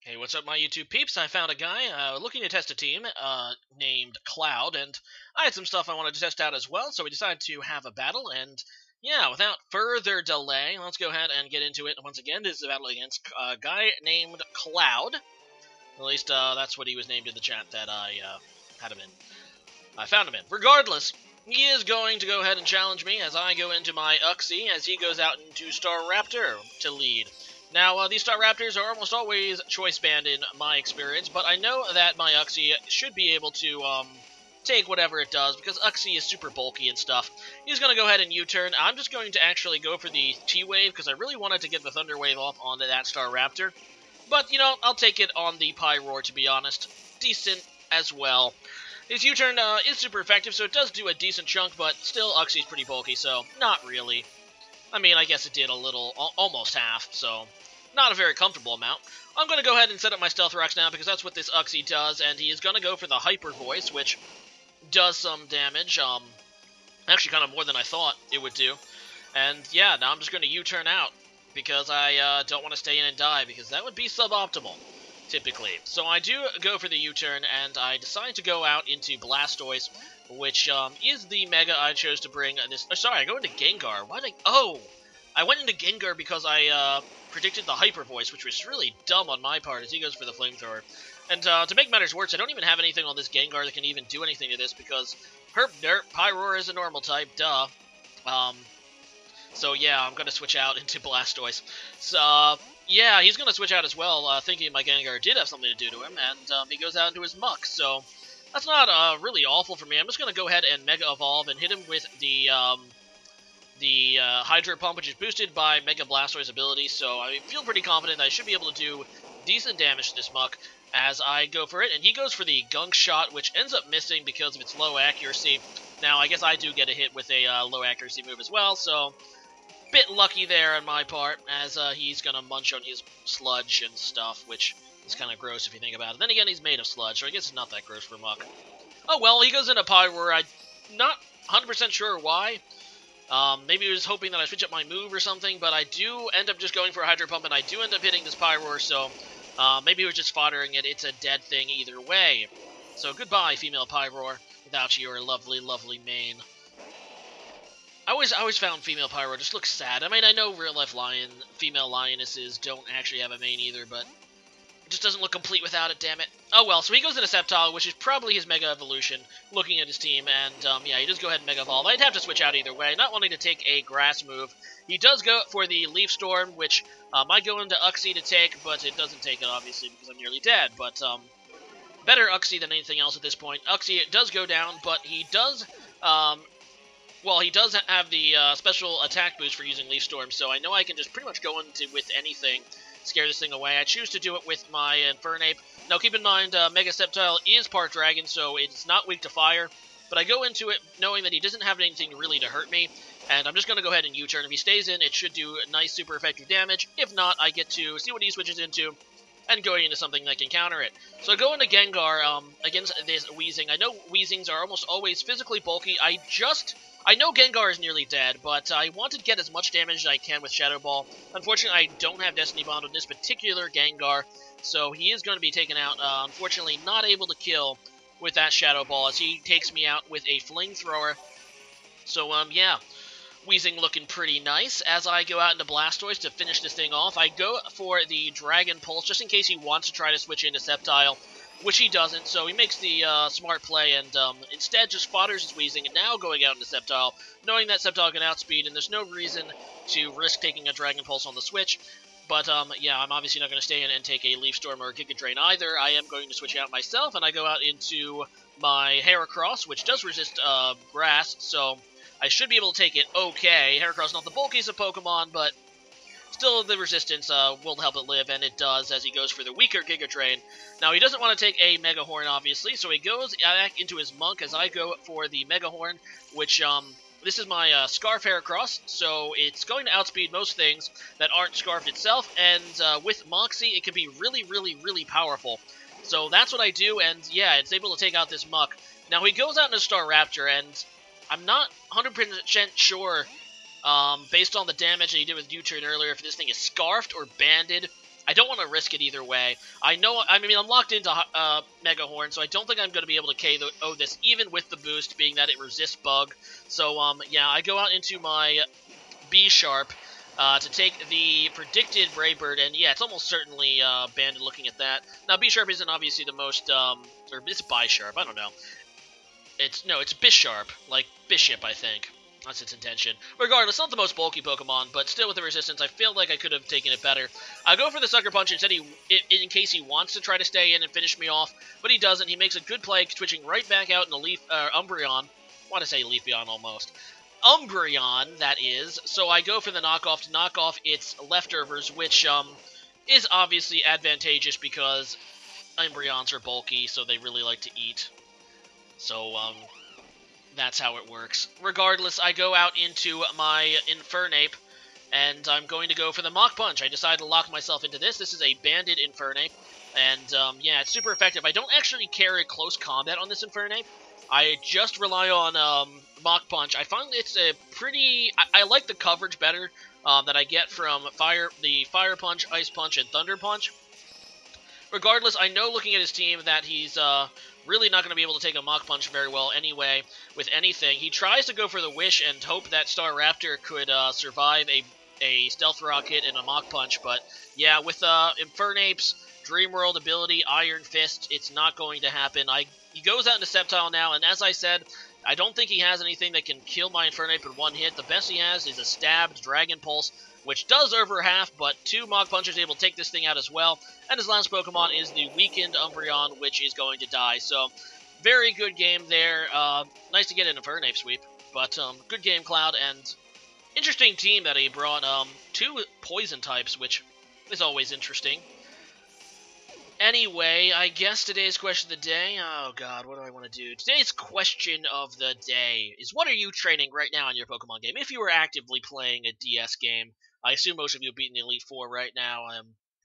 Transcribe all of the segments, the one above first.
Hey, what's up, my YouTube peeps? I found a guy looking to test a team named Cloud, and I had some stuff I wanted to test out as well, so we decided to have a battle, and yeah, without further delay, let's go ahead and get into it. Once again, this is a battle against a guy named Cloud. At least that's what he was named in the chat that I had him in. I found him in. Regardless, he is going to go ahead and challenge me as I go into my Uxie, as he goes out into Star Raptor to lead. Now, these Star Raptors are almost always choice banned in my experience, but I know that my Uxie should be able to take whatever it does, because Uxie is super bulky and stuff. He's going to go ahead and U-turn. I'm just going to actually go for the T-Wave, because I really wanted to get the Thunder Wave off onto that Star Raptor. But, you know, I'll take it on the Pyroar, to be honest. Decent as well. His U-turn is super effective, so it does do a decent chunk, but still, Uxie's pretty bulky, so not really. I mean, I guess it did a little, almost half, so not a very comfortable amount. I'm going to go ahead and set up my Stealth Rocks now, because that's what this Uxie does, and he is going to go for the Hyper Voice, which does some damage, actually kind of more than I thought it would do. And yeah, now I'm just going to U-turn out, because I don't want to stay in and die, because that would be suboptimal. Typically. So I do go for the U-turn, and I decide to go out into Blastoise, which is the Mega I chose to bring this... sorry, I go into Gengar. Why did I... Oh! I went into Gengar because I predicted the Hyper Voice, which was really dumb on my part, as he goes for the Flamethrower. And to make matters worse, I don't even have anything on this Gengar that can even do anything to this, because Herp Derp, Pyroar is a normal type, duh. So yeah, I'm going to switch out into Blastoise. So... yeah, he's going to switch out as well, thinking my Gengar did have something to do to him, and he goes out into his Muck, so that's not really awful for me. I'm just going to go ahead and Mega Evolve and hit him with the Hydro Pump, which is boosted by Mega Blastoise ability, so I feel pretty confident that I should be able to do decent damage to this Muck as I go for it, and he goes for the Gunk Shot, which ends up missing because of its low accuracy. Now, I guess I do get a hit with a low accuracy move as well, so... bit lucky there on my part, as he's gonna munch on his sludge and stuff, which is kind of gross if you think about it. Then again, he's made of sludge, so I guess it's not that gross for Muck. Oh well, he goes into Pyroar. I'm not 100% sure why. Maybe he was hoping that I switch up my move or something, but I do end up just going for a Hydro Pump, and I do end up hitting this Pyroar, so maybe he was just foddering it. It's a dead thing either way. So goodbye, female Pyroar, without your lovely, lovely mane. I always found female Pyro just looks sad. I mean, I know real-life female lionesses don't actually have a mane either, but it just doesn't look complete without it, damn it. Oh well, so he goes into Sceptile, which is probably his Mega Evolution, looking at his team, and yeah, he does go ahead and Mega Evolve. I'd have to switch out either way, not wanting to take a Grass move. He does go for the Leaf Storm, which I go into Uxie to take, but it doesn't take it, obviously, because I'm nearly dead, but better Uxie than anything else at this point. Uxie does go down, but he does... well, he does have the special attack boost for using Leaf Storm, so I know I can just pretty much go into with anything, scare this thing away. I choose to do it with my Infernape. Now, keep in mind, Mega Sceptile is part Dragon, so it's not weak to fire, but I go into it knowing that he doesn't have anything really to hurt me, and I'm just going to go ahead and U-turn. If he stays in, it should do nice, super effective damage. If not, I get to see what he switches into, and going into something that can counter it. So I go into Gengar against this Weezing. I know Weezings are almost always physically bulky. I know Gengar is nearly dead, but I want to get as much damage as I can with Shadow Ball. Unfortunately, I don't have Destiny Bond on this particular Gengar, so he is going to be taken out. Unfortunately, not able to kill with that Shadow Ball, as he takes me out with a Flamethrower. So, yeah, Weezing looking pretty nice. As I go out into Blastoise to finish this thing off, I go for the Dragon Pulse, just in case he wants to try to switch into Sceptile, which he doesn't, so he makes the smart play and instead just fodders his Weezing, and now going out into Sceptile, knowing that Sceptile can outspeed, and there's no reason to risk taking a Dragon Pulse on the switch. But, yeah, I'm obviously not going to stay in and take a Leaf Storm or a Giga Drain either. I am going to switch out myself, and I go out into my Heracross, which does resist Grass, so I should be able to take it okay. Heracross not the bulkiest of Pokemon, but still, the resistance will help it live, and it does as he goes for the weaker Giga Drain. Now, he doesn't want to take a Mega Horn, obviously, so he goes back into his Monk as I go for the Mega Horn, which, this is my Scarf Heracross, so it's going to outspeed most things that aren't Scarfed itself, and with Moxie, it can be really, really, really powerful. So that's what I do, and yeah, it's able to take out this Muck. Now, he goes out into Star Raptor, and I'm not 100% sure, based on the damage that he did with U-turn earlier, if this thing is Scarfed or Banded. I don't want to risk it either way. I mean, I'm locked into Mega Horn, so I don't think I'm going to be able to KO this, even with the boost, being that it resists Bug. So, yeah, I go out into my B-Sharp to take the predicted Brave Bird, and yeah, it's almost certainly Banded looking at that. Now, B-Sharp isn't obviously the most, or it's Bi-Sharp, I don't know. It's Bisharp, like Bishop, I think. That's its intention. Regardless, not the most bulky Pokemon, but still with the resistance, I feel like I could have taken it better. I go for the Sucker Punch instead, in case he wants to try to stay in and finish me off, but he doesn't. He makes a good play, twitching right back out in a Umbreon. I want to say Leafeon almost. Umbreon, that is. So I go for the knockoff to knock off its leftovers, which is obviously advantageous because Umbreons are bulky, so they really like to eat. So, that's how it works. Regardless, I go out into my Infernape, and I'm going to go for the Mach Punch. I decided to lock myself into this. This is a banded Infernape, and, yeah, it's super effective. I don't actually carry close combat on this Infernape. I just rely on, Mach Punch. I find it's a pretty... I like the coverage better, that I get from the Fire Punch, Ice Punch, and Thunder Punch. Regardless, I know looking at his team that he's really not going to be able to take a Mach Punch very well anyway with anything. He tries to go for the Wish and hope that Staraptor could survive a Stealth Rock hit and a Mach Punch, but yeah, with Infernape's Dream World ability, Iron Fist, it's not going to happen. He goes out into Sceptile now, and as I said, I don't think he has anything that can kill my Infernape in one hit. The best he has is a stabbed Dragon Pulse, which does over half, but 2 Mach Punches able to take this thing out as well. And his last Pokemon is the weakened Umbreon, which is going to die. So, very good game there. Nice to get an Infernape sweep, but good game, Cloud, and interesting team that he brought 2 poison types, which is always interesting. Anyway, I guess today's question of the day... Oh, God, what do I want to do? Today's question of the day is, what are you training right now in your Pokemon game? If you were actively playing a DS game, I assume most of you have beaten the Elite Four right now.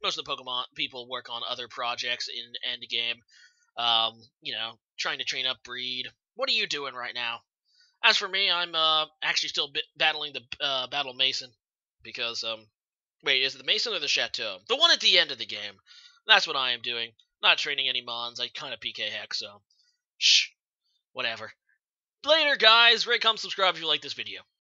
Most of the Pokemon people work on other projects in Endgame. You know, trying to train up Breed. What are you doing right now? As for me, I'm actually still battling the Battle Mason. Because, wait, is it the Mason or the Chateau? The one at the end of the game. That's what I am doing. Not training any Mons. I kind of PK heck, so... Shh. Whatever. Later, guys. Rate, comment, subscribe if you like this video.